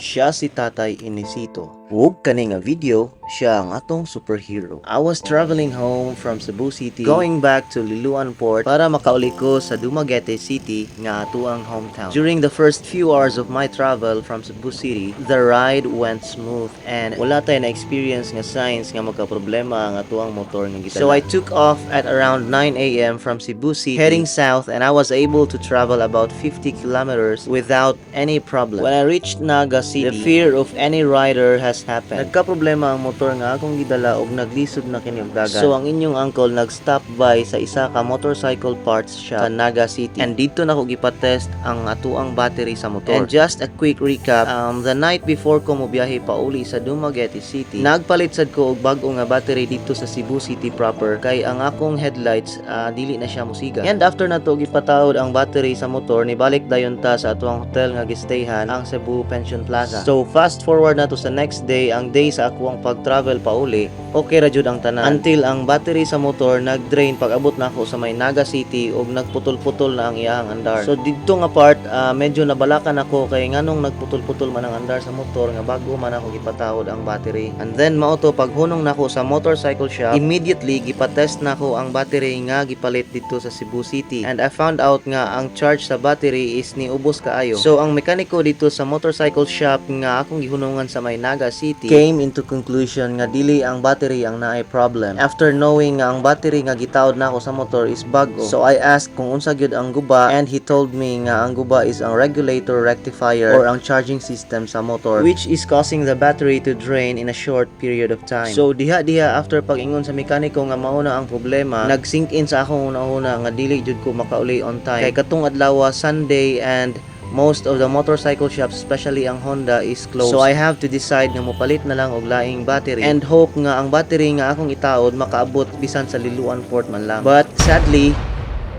Siya si Tatay Inesito. Ug kani nga video, siya ang atong superhero. I was traveling home from Cebu City, going back to Liloan Port para makauli ko sa Dumaguete City nga atuang hometown. During the first few hours of my travel from Cebu City, the ride went smooth and wala tayo na experience nga signs nga magka-problema ang atuang motor nga gitala. So I took off at around 9 a.m. from Cebu City, heading south, and I was able to travel about 50 kilometers without any problem. When I reached Naga City, the fear of any rider has happened. Nagka-problema ang motor nga akong gidala og naglisod na kini og dagan. So ang inyong uncle nag-stop by sa isa ka motorcycle parts shop sa Naga City. And dito na ko gipatest ang atuang battery sa motor. And just a quick recap, the night before ko mobiyahe pauli sa Dumaguete City, nagpalit sad ko og bag-o nga battery dito sa Cebu City proper kay ang akong headlights dili na siya musiga. And after na to gipatawod ang battery sa motor, nibalik dayon ta sa atuang hotel nga gistayhan, ang Cebu Pension Plaza. So fast forward na to sa next day, ang day sa akong pag-travel pauli, okay ra jud ang tanan. Until ang battery sa motor nag-drain pag abot na ako sa may Naga City ug nagputol-putol na ang iyang andar. So didto nga part, medyo nabalakan ako kay nganong nagputol-putol man ang andar sa motor nga bago man ako gipatawod ang battery. And then mao to paghunong nako sa motorcycle shop, immediately gipatest nako ang battery nga gipalit dito sa Cebu City. And I found out nga ang charge sa battery is niubos kaayo. So ang mekaniko dito sa motorcycle shop nga akong gihunungan sa may Naga City came into conclusion nga dili ang battery ang naay problem. After knowing nga ang battery nga gitawod nako sa motor is bago, so I asked kung unsa gyud ang guba, and he told me nga ang guba is ang regulator rectifier or ang charging system sa motor, which is causing the battery to drain in a short period of time. So diha after pag-ingon sa mekaniko nga mauna ang problema, nag-sink in sa akong una-una nga dili jud ko makauli on time kay katong adlaw Sunday and most of the motorcycle shops, especially ang Honda, is closed. So I have to decide nga mopalit na lang og laing battery and hope nga ang battery nga akong itaod makaabot bisan sa Liloan Port man lang. But sadly,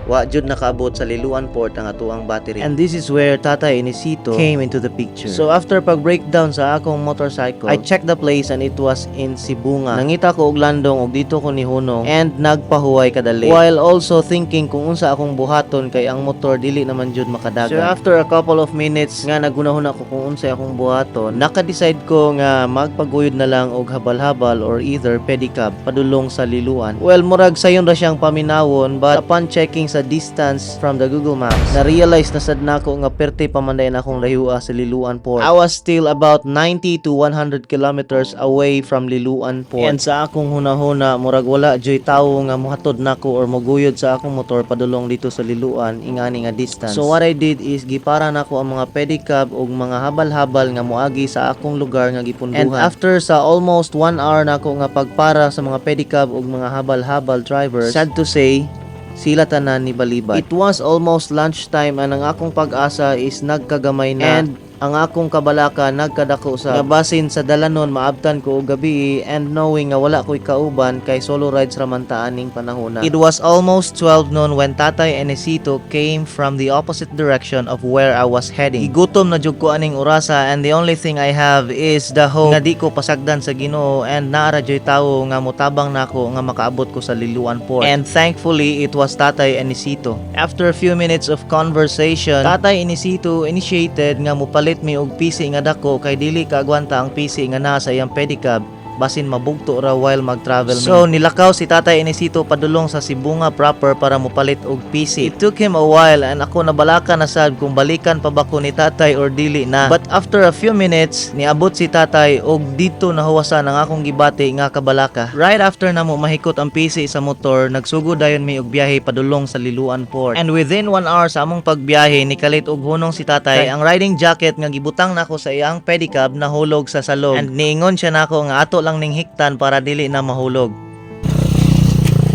wa jud nakaabot sa Liloan Port ang atuang battery. And this is where Tatay Inesito came into the picture. So after pag-breakdown sa akong motorcycle, I checked the place and it was in Cebu nga. Nangita ko og landong og dito ko nihunong and nagpahuway kadali, while also thinking kung unsa akong buhaton kay ang motor dili naman jud makadagan. So after a couple of minutes nga nagunahon ako kung unsa akong buhaton, naka-decide ko nga magpaguyod na lang og habal-habal or either pedicab padulong sa Liloan. Well, murag sayon ra siyang paminawon, but upon checking sa distance from the Google Maps, na-realize na sad nako nga perte pamanday na akong layua sa Liloan Port. I was still about 90 to 100 kilometers away from Liloan Port. And sa akong hunahuna, murag wala joy tawo nga muhatod nako or moguyod sa akong motor padulong dito sa Liloan ingani nga distance. So what I did is gipara nako ang mga pedicab ug mga habal-habal nga moagi sa akong lugar nga gipunduhan. And after sa almost 1 hour nako nga pagpara sa mga pedicab ug mga habal-habal drivers, sad to say, sila tanan ni balibad. It was almost lunchtime and ang akong pag-asa is nagkagamay na. And ang akong kabalaka nagkadako sa basin sa dalanon maabtan ko og gabi, and knowing nga wala ko'y kauban kay solo rides raman ta aning panahona. It was almost 12 noon when Tatay Inesito came from the opposite direction of where I was heading. Igutom na jud ko aning orasa, and the only thing I have is the hope nga di ko pasagdan sa Ginoo and naara joy tawo nga motabang nako nga makaabot ko sa Liloan Port. And thankfully it was Tatay Inesito. After a few minutes of conversation, Tatay Inesito initiated nga mopalit mi og PC nga dako kay dili kaagwanta ang PC nga nasa iyang pedicab basin mabugto ra while mag-travel. So nilakaw si Tatay Inesito padulong sa Cebu nga proper para mopalit og PC. It took him a while and ako nabalaka na sad kung balikan pa ba ko ni Tatay or dili na. But after a few minutes, niabot si Tatay og dito nahuwasan ang akong gibati nga kabalaka. Right after na mo mahikot ang PC sa motor, nagsugod dayon mi og biyahe padulong sa Liloan Port. And within 1 hour sa among pagbiyahe, nikalit og hunong si Tatay ang riding jacket nga gibutang nako sa iyang pedicab nahulog sa salog. And niingon siya nako nga ato lang ning hiktan para dili na mahulog.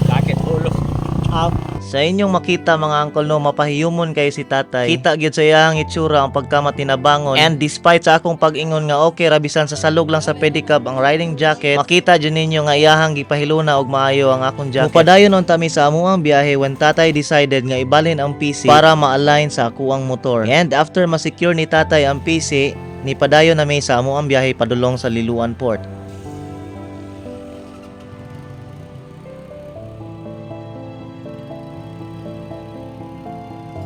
Bakit ulo? Sa inyong makita mga uncle no, mapahiyumon kayo si Tatay. Kita gyud sa iyang itsura ang pagkamatinabangon. And despite sa akong pag-ingon nga okay rabisan sa salog lang sa pedicab ang riding jacket, makita dyan ninyo nga iyahang gipahiluna og maayo ang akong jacket. Mupadayon on tami sa amuang biyahe when Tatay decided nga ibalhin ang PC para ma-align sa akuang motor. And after ma-secure ni Tatay ang PC, nipadayon nami sa amuang biyahe padulong sa Liloan Port.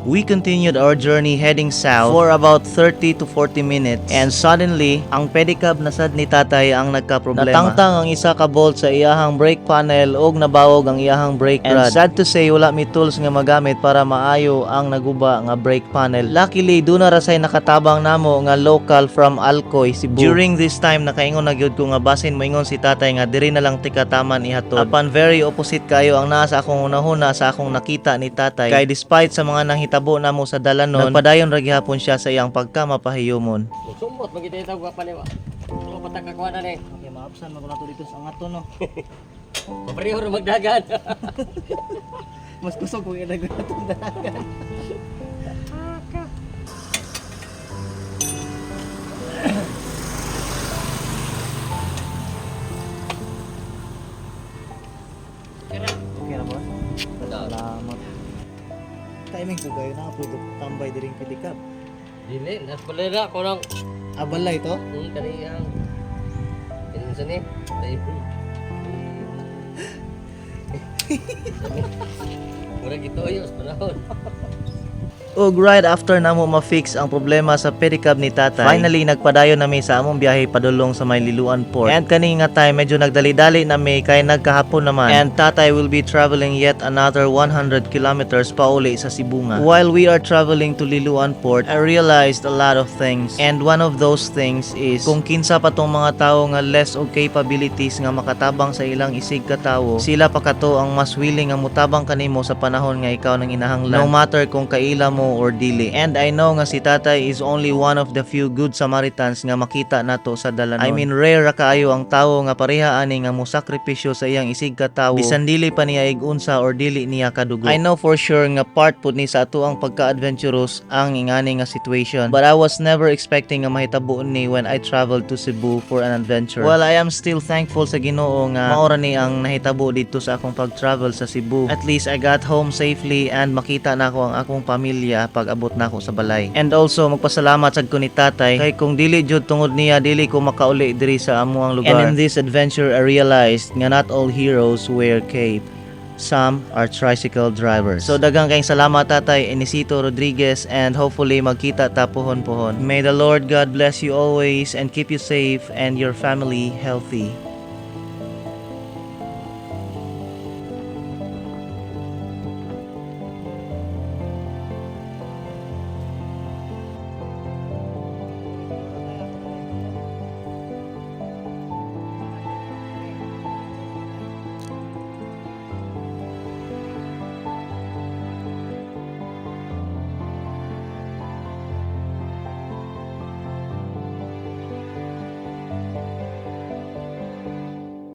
We continued our journey heading south for about 30 to 40 minutes and suddenly, ang pedicab na sad ni tatay ang nagka-problema. Natangtang ang isa ka bolt sa iyahang brake panel ug nabawog ang iyahang brake rod. And sad to say, wala mi tools nga magamit para maayo ang naguba nga brake panel. Luckily, doon na rasay nakatabang namo nga local from Alcoy, Cebu. During this time, nakaingon na gyud ko nga basin moingon si tatay nga diri na lang tikataman ihatod. Apan very opposite kayo ang naa sa akong hunahuna sa akong nakita ni tatay. Kay despite sa mga nanghitabo namo sa dalanon, nagpadayon ra gihapon siya sa iyang pagkamapahiyomon. Sumbot magitay tawag pa ni wa. Ano patakakuan na ni? Okay, maabsan mo na to dito sa angato no. Papareho ra magdagan. Mas kusog kung ilagay na itong dagan. Okay na ba? Salamat. Timing ko kayo na ako tambay diring pilikap. Dili, nas balera ko lang. Abalay to? Kaniyang. Insa ni? Mura gito ayos panahon. Ug right after namo ma-fix ang problema sa pedicab ni tatay, finally nagpadayon nami sa among biyahe padulong sa may Liloan Port. And kani nga time medyo nagdali-dali nami kay nagkahapon naman. And tatay will be traveling yet another 100 kilometers pauli sa Cebu nga. While we are traveling to Liloan Port, I realized a lot of things. And one of those things is kung kinsa pa tong mga tawo nga less og capabilities nga makatabang sa ilang isig ka tawo, sila pa kato ang mas willing nga mutabang kanimo sa panahon nga ikaw nang inahanglan. No matter kung kaila mo or dili. And I know nga si tatay is only one of the few good Samaritans nga makita nato sa dalanon. I mean rare ra kaayo ang tawo nga pareha ani nga mosakripisyo sa iyang isig ka tawo bisan dili pa niya igunsa or dili niya kadugo. I know for sure nga part pud ni sa ato ang pagka-adventurous ang ingani nga situation, but I was never expecting nga mahitabo ni when I traveled to Cebu for an adventure. Well, I am still thankful sa Ginoo nga maora ni ang nahitabo dito sa akong pag-travel sa Cebu. At least I got home safely and makita na ako ang akong pamilya pag abot na ako sa balay. And also magpasalamat sad ko ni tatay kay kung dili jud tungod niya dili ko makauli diri sa amuang lugar. And in this adventure I realized nga not all heroes wear cape. Some are tricycle drivers. So daghang kayong salamat tatay Inesito Rodriguez and hopefully magkita ta pohon-pohon. May the Lord God bless you always and keep you safe and your family healthy.